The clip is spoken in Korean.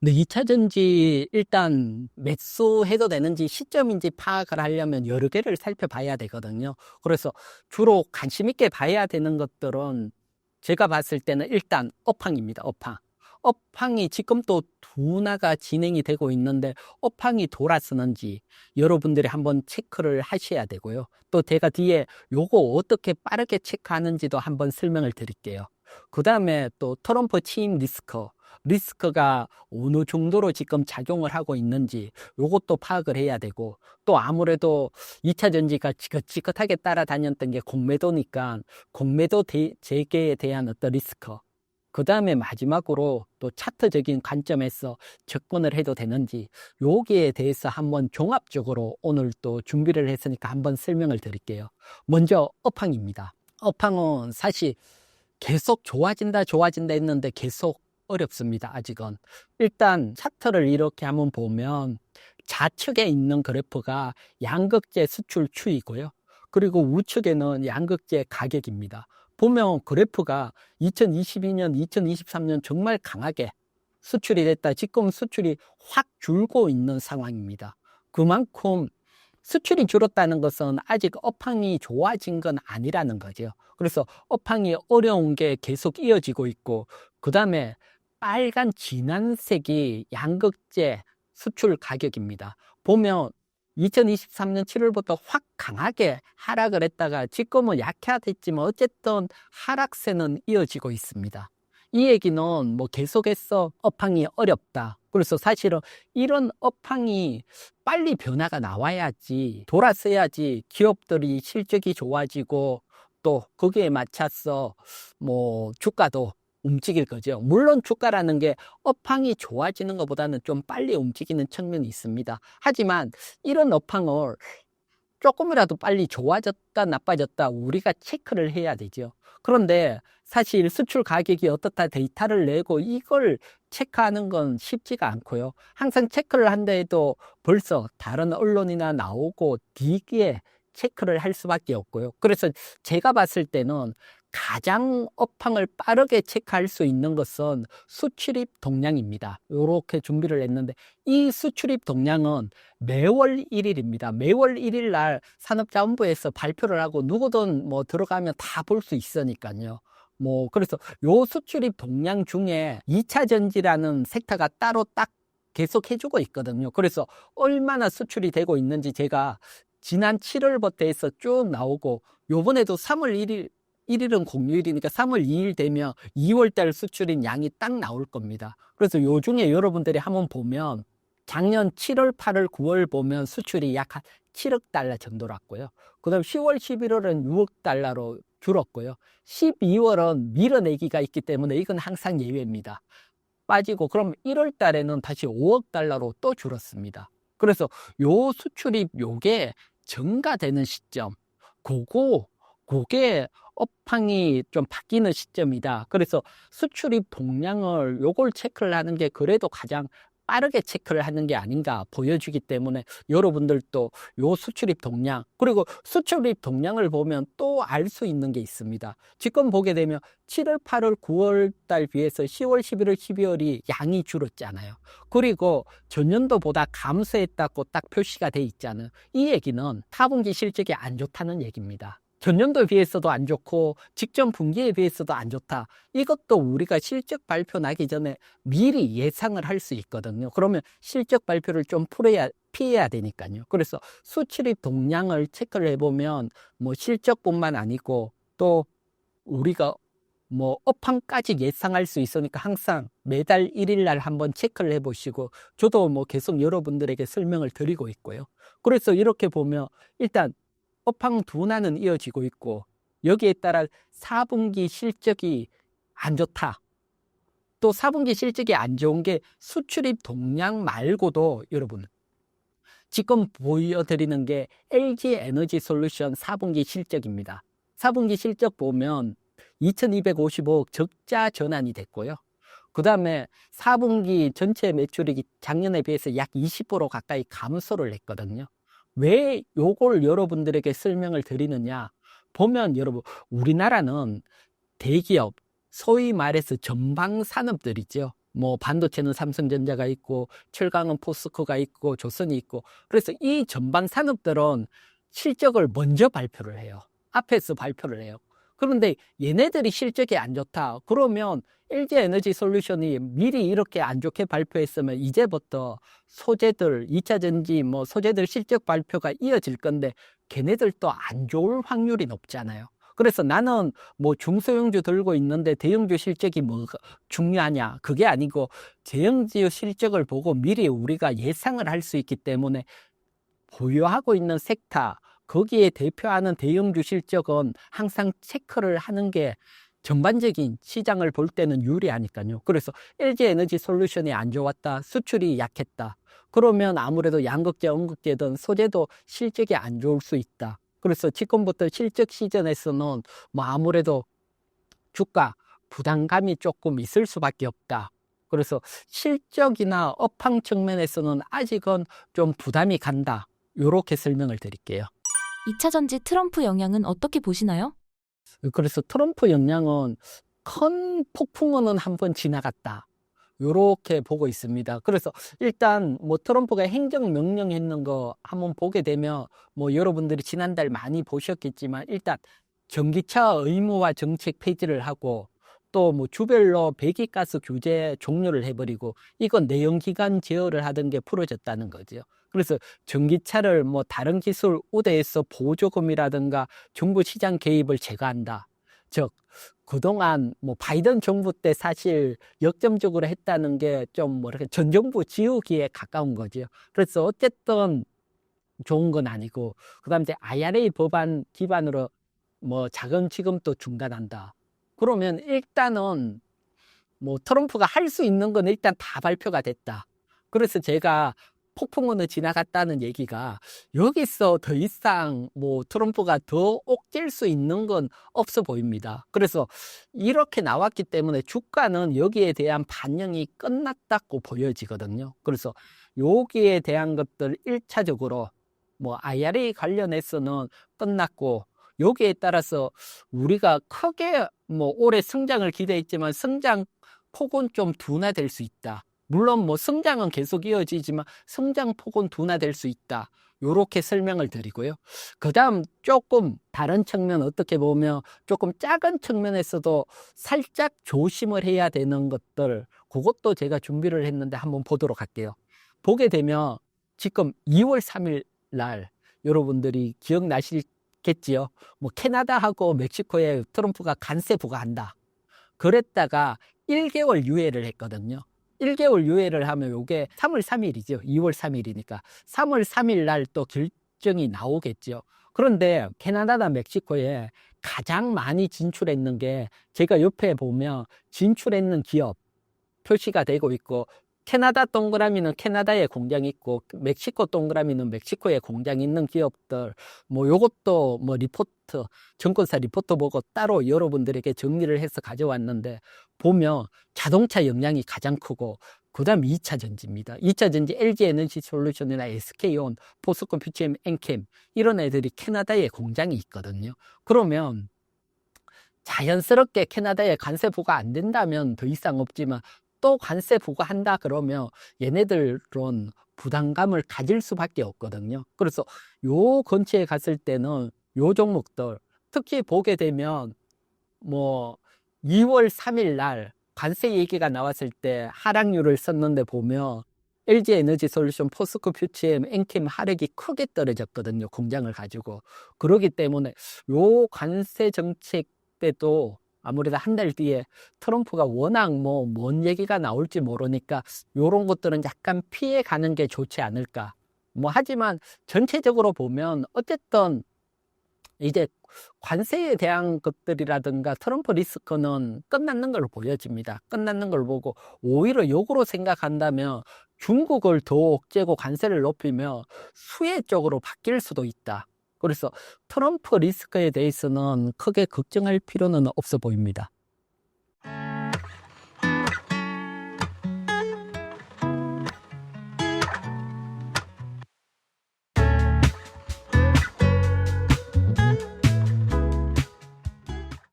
근데 2차 전지 일단 매수해도 되는지 시점인지 파악을 하려면 여러 개를 살펴봐야 되거든요. 그래서 주로 관심 있게 봐야 되는 것들은 제가 봤을 때는 일단 업황입니다. 업황. 업황이 지금 또 둔화가 진행이 되고 있는데 업황이 돌아서는지 여러분들이 한번 체크를 하셔야 되고요. 또 제가 뒤에 요거 어떻게 빠르게 체크하는지도 한번 설명을 드릴게요. 그 다음에 또 트럼프 취임 리스크가 어느 정도로 지금 작용을 하고 있는지 요것도 파악을 해야 되고, 또 아무래도 2차 전지가 지긋지긋하게 따라다녔던 게 공매도니까 공매도 재개에 대한 어떤 리스크, 그 다음에 마지막으로 또 차트적인 관점에서 접근을 해도 되는지 여기에 대해서 한번 종합적으로 오늘 또 준비를 했으니까 한번 설명을 드릴게요. 먼저 업황입니다. 업황은 사실 계속 좋아진다 했는데 계속 어렵습니다. 아직은. 일단 차트를 이렇게 한번 보면 좌측에 있는 그래프가 양극재 수출 추이고요. 그리고 우측에는 양극재 가격입니다. 보면 그래프가 2022년, 2023년 정말 강하게 수출이 됐다. 지금 수출이 확 줄고 있는 상황입니다. 그만큼 수출이 줄었다는 것은 아직 업황이 좋아진 건 아니라는 거죠. 그래서 업황이 어려운 게 계속 이어지고 있고, 그 다음에 빨간 진한색이 양극재 수출 가격입니다. 보면 2023년 7월부터 확 강하게 하락을 했다가 지금은 약화됐지만 어쨌든 하락세는 이어지고 있습니다. 이 얘기는 뭐 계속해서 업황이 어렵다. 그래서 사실은 이런 업황이 빨리 변화가 나와야지, 돌아서야지 기업들이 실적이 좋아지고 또 거기에 맞춰서 뭐 주가도 움직일 거죠. 물론 주가라는 게 업황이 좋아지는 것보다는 좀 빨리 움직이는 측면이 있습니다. 하지만 이런 업황을 조금이라도 빨리 좋아졌다 나빠졌다 우리가 체크를 해야 되죠. 그런데 사실 수출 가격이 어떻다 데이터를 내고 이걸 체크하는 건 쉽지가 않고요. 항상 체크를 한다 해도 벌써 다른 언론이나 나오고 뒤에 체크를 할 수밖에 없고요. 그래서 제가 봤을 때는 가장 업황을 빠르게 체크할 수 있는 것은 수출입 동향입니다. 이렇게 준비를 했는데 이 수출입 동향은 매월 1일입니다. 매월 1일 날 산업자원부에서 발표를 하고 누구든 뭐 들어가면 다 볼 수 있으니까요. 뭐 그래서 요 수출입 동향 중에 2차 전지라는 섹터가 따로 딱 계속 해주고 있거든요. 그래서 얼마나 수출이 되고 있는지 제가 지난 7월부터 해서 쭉 나오고, 요번에도 3월 1일은 공휴일이니까 3월 2일 되면 2월달 수출인 양이 딱 나올 겁니다. 그래서 요 중에 여러분들이 한번 보면 작년 7월, 8월, 9월 보면 수출이 약 한 7억 달러 정도랐고요. 그 다음 10월, 11월은 6억 달러로 줄었고요. 12월은 밀어내기가 있기 때문에 이건 항상 예외입니다. 빠지고, 그럼 1월 달에는 다시 5억 달러로 또 줄었습니다. 그래서 요 수출입 요게 증가되는 시점, 그게 업황이 좀 바뀌는 시점이다. 그래서 수출입 동향을 요걸 체크를 하는 게 그래도 가장 빠르게 체크를 하는 게 아닌가 보여주기 때문에 여러분들도 요 수출입 동향, 그리고 수출입 동향을 보면 또 알 수 있는 게 있습니다. 지금 보게 되면 7월, 8월, 9월 달 비해서 10월, 11월, 12월이 양이 줄었잖아요. 그리고 전년도보다 감소했다고 딱 표시가 돼 있잖아요. 이 얘기는 4분기 실적이 안 좋다는 얘기입니다. 전년도에 비해서도 안 좋고 직전 분기에 비해서도 안 좋다. 이것도 우리가 실적 발표 나기 전에 미리 예상을 할 수 있거든요. 그러면 실적 발표를 좀 피해야 되니까요. 그래서 수출입 동향을 체크를 해보면 뭐 실적뿐만 아니고 또 우리가 뭐 업황까지 예상할 수 있으니까 항상 매달 1일 날 한번 체크를 해보시고, 저도 뭐 계속 여러분들에게 설명을 드리고 있고요. 그래서 이렇게 보면 일단 업황 둔화는 이어지고 있고, 여기에 따라 4분기 실적이 안 좋다. 또 4분기 실적이 안 좋은 게 수출입 동향 말고도 여러분 지금 보여드리는 게 LG 에너지 솔루션 4분기 실적입니다. 4분기 실적 보면 2255억 적자 전환이 됐고요. 그 다음에 4분기 전체 매출이 작년에 비해서 약 20% 가까이 감소를 했거든요. 왜 요걸 여러분들에게 설명을 드리느냐 보면, 여러분 우리나라는 대기업, 소위 말해서 전방 산업들이죠. 뭐 반도체는 삼성전자가 있고 철강은 포스코가 있고 조선이 있고 그래서 이 전방 산업들은 실적을 먼저 발표를 해요. 앞에서 발표를 해요. 그런데 얘네들이 실적이 안 좋다. 그러면 LG에너지솔루션이 미리 이렇게 안 좋게 발표했으면 이제부터 소재들, 2차 전지 뭐 소재들 실적 발표가 이어질 건데 걔네들도 안 좋을 확률이 높잖아요. 그래서 나는 뭐 중소형주 들고 있는데 대형주 실적이 뭐 중요하냐? 그게 아니고 대형주 실적을 보고 미리 우리가 예상을 할 수 있기 때문에 보유하고 있는 섹터, 거기에 대표하는 대형주 실적은 항상 체크를 하는 게 전반적인 시장을 볼 때는 유리하니까요. 그래서 LG에너지솔루션이 안 좋았다, 수출이 약했다. 그러면 아무래도 양극재, 음극재든 소재도 실적이 안 좋을 수 있다. 그래서 지금부터 실적 시즌에서는 뭐 아무래도 주가 부담감이 조금 있을 수밖에 없다. 그래서 실적이나 업황 측면에서는 아직은 좀 부담이 간다. 이렇게 설명을 드릴게요. 2차 전지 트럼프 영향은 어떻게 보시나요? 그래서 트럼프 영향은 큰 폭풍우는 한번 지나갔다. 이렇게 보고 있습니다. 그래서 일단 뭐 트럼프가 행정명령 했는 거 한번 보게 되면 뭐 여러분들이 지난달 많이 보셨겠지만 일단 전기차 의무화 정책 폐지를 하고 또 뭐 주별로 배기가스 규제 종료를 해버리고 이건 내연기관 제어를 하던 게 풀어졌다는 거죠. 그래서 전기차를 뭐 다른 기술 우대해서 보조금이라든가 정부 시장 개입을 제거한다. 즉 그동안 뭐 바이든 정부 때 사실 역점적으로 했다는 게 좀 뭐랄까 전 정부 지우기에 가까운 거죠. 그래서 어쨌든 좋은 건 아니고 그다음에 이제 IRA 법안 기반으로 뭐 자금 지급도 중단한다. 그러면 일단은 뭐 트럼프가 할 수 있는 건 일단 다 발표가 됐다. 그래서 제가 폭풍우는 지나갔다는 얘기가 여기서 더 이상 뭐 트럼프가 더 옥죄일 수 있는 건 없어 보입니다. 그래서 이렇게 나왔기 때문에 주가는 여기에 대한 반영이 끝났다고 보여지거든요. 그래서 여기에 대한 것들 1차적으로 뭐 IRA 관련해서는 끝났고 여기에 따라서 우리가 크게 뭐 올해 성장을 기대했지만 성장 폭은 좀 둔화될 수 있다. 물론 뭐 성장은 계속 이어지지만 성장 폭은 둔화될 수 있다. 요렇게 설명을 드리고요. 그 다음 조금 다른 측면 어떻게 보면 조금 작은 측면에서도 살짝 조심을 해야 되는 것들 그것도 제가 준비를 했는데 한번 보도록 할게요. 보게 되면 지금 2월 3일 날 여러분들이 기억나시겠지요? 뭐 캐나다하고 멕시코에 트럼프가 관세 부과한다. 그랬다가 1개월 유예를 했거든요. 1개월 유예를 하면 이게 3월 3일이죠. 2월 3일이니까 3월 3일 날 또 결정이 나오겠죠. 그런데 캐나다나 멕시코에 가장 많이 진출했는 게 제가 옆에 보면 진출했는 기업 표시가 되고 있고 캐나다 동그라미는 캐나다에 공장이 있고 멕시코 동그라미는 멕시코에 공장이 있는 기업들 뭐 요것도 뭐 리포트 증권사 리포트 보고 따로 여러분들에게 정리를 해서 가져왔는데 보면 자동차 영향이 가장 크고 그 다음 2차 전지입니다. 2차 전지 LG에너지솔루션이나 SK온, 포스코 퓨처엠, 엔캠 이런 애들이 캐나다에 공장이 있거든요. 그러면 자연스럽게 캐나다에 관세 부과 안 된다면 더 이상 없지만 또 관세 부과한다 그러면 얘네들은 부담감을 가질 수밖에 없거든요. 그래서 요 근처에 갔을 때는 요 종목들 특히 보게 되면 뭐 2월 3일 날 관세 얘기가 나왔을 때 하락률을 썼는데 보면 LG에너지솔루션, 포스코 퓨처엠, 엔캠 하락이 크게 떨어졌거든요. 공장을 가지고. 그러기 때문에 요 관세 정책 때도 아무래도 한 달 뒤에 트럼프가 워낙 뭐 뭔 얘기가 나올지 모르니까 요런 것들은 약간 피해 가는 게 좋지 않을까. 뭐 하지만 전체적으로 보면 어쨌든 이제 관세에 대한 것들이라든가 트럼프 리스크는 끝났는 걸로 보여집니다. 끝났는 걸 보고 오히려 역으로 생각한다면 중국을 더 억제고 관세를 높이면 수혜 쪽으로 바뀔 수도 있다. 그래서 트럼프 리스크에 대해서는 크게 걱정할 필요는 없어 보입니다.